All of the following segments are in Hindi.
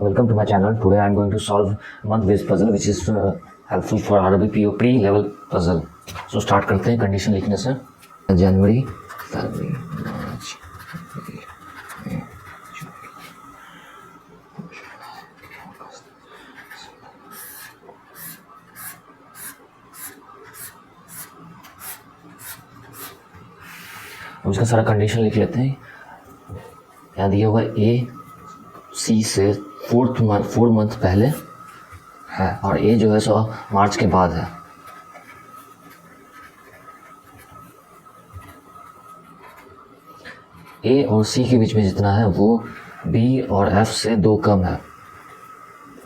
Welcome to my channel. Today I am going to solve month-based puzzle, which is helpful for RWPO pre-level puzzle. So start करते हैं कंडीशन लिखने से. जनवरी, फरवरी, मार्च, अब इसका सारा कंडीशन लिख लेते हैं. यहाँ दिया हुआ ए सी से 4 मंथ पहले है और ए जो है सो मार्च के बाद है. ए और सी के बीच में जितना है वो बी और एफ से 2 कम है,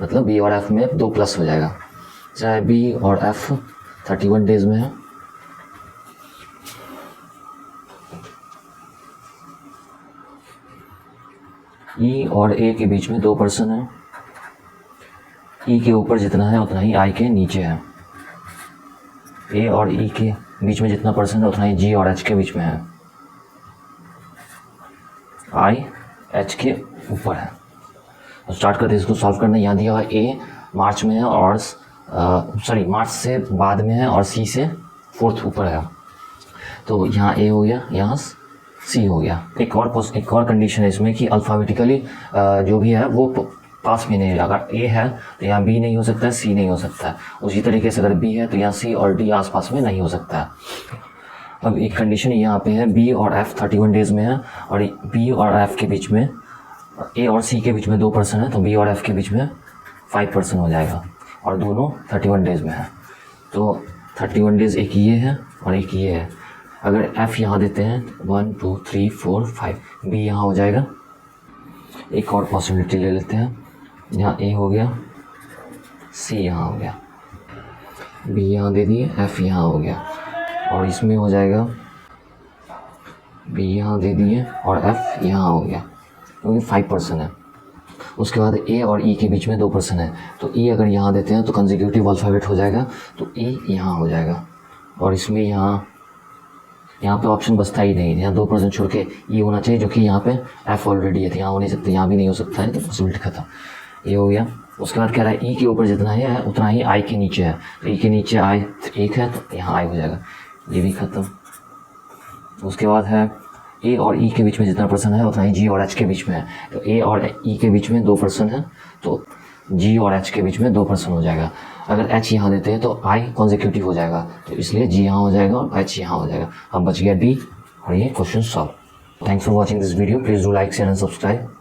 मतलब बी और एफ में 2 प्लस हो जाएगा. चाहे बी और एफ 31 डेज में है, ई और ए के बीच में 2% है, ई के ऊपर जितना है उतना ही आई के नीचे है. ए और ई के बीच में जितना परसेंट है उतना ही जी और एच के बीच में है. आई एच के ऊपर है. तो स्टार्ट करते हैं इसको सॉल्व करना. यहाँ दिया हुआ ए मार्च में है और मार्च से बाद में है और सी से 4th ऊपर है. तो यहाँ ए हो गया, यहाँ सी हो गया. एक और कंडीशन है इसमें कि अल्फ़ाबेटिकली जो भी है वो पास में नहीं है. अगर ए है तो यहाँ बी नहीं हो सकता है, सी नहीं हो सकता है. उसी तरीके से अगर बी है तो यहाँ सी और डी आसपास में नहीं हो सकता है. अब एक कंडीशन यहाँ पे है, बी और एफ 31 डेज में है और बी और एफ के बीच में, ए और सी के बीच में 2% है, तो बी और एफ के बीच में 5% हो जाएगा और दोनों 31 डेज में है. तो 31 डेज एक ये है और एक ये है. अगर f यहाँ देते हैं 1 2 3 4 5, b यहाँ हो जाएगा. एक और पॉसिबिलिटी ले लेते हैं. यहाँ a हो गया, c यहाँ हो गया, b यहाँ दे दिए, f यहाँ हो गया और इसमें हो जाएगा b यहाँ दे दिए और f यहाँ हो गया क्योंकि 5% है. उसके बाद a और e के बीच में 2% है, तो e अगर यहाँ देते हैं तो कंसेक्यूटिव अल्फ़ाबेट हो जाएगा, तो e यहाँ हो जाएगा और इसमें यहाँ पे ऑप्शन बचता ही नहीं. यहाँ 2% छोड़ के ई होना चाहिए, जो कि यहाँ पे एफ ऑलरेडी है, तो यहाँ हो नहीं सकते, यहाँ भी नहीं हो सकता है, तो पॉसिबिलिटी खत्म. ये हो गया. उसके बाद कह रहा है ई के ऊपर जितना है उतना ही आई के नीचे है, तो ई के नीचे आई 1 है तो यहाँ आई हो जाएगा. ये भी खत्म. उसके बाद है ए और ई के बीच में जितना परसेंट है उतना ही जी और एच के बीच में है, तो ए और ई के बीच में 2% है, तो जी और एच के बीच में 2% हो जाएगा. अगर एच यहाँ देते हैं तो आई कॉन्जिक्यूटिव हो जाएगा, तो इसलिए जी यहाँ हो जाएगा और एच यहाँ हो जाएगा. अब बच गया डी और ये question solve. Thanks for watching this video. Please do like share and subscribe.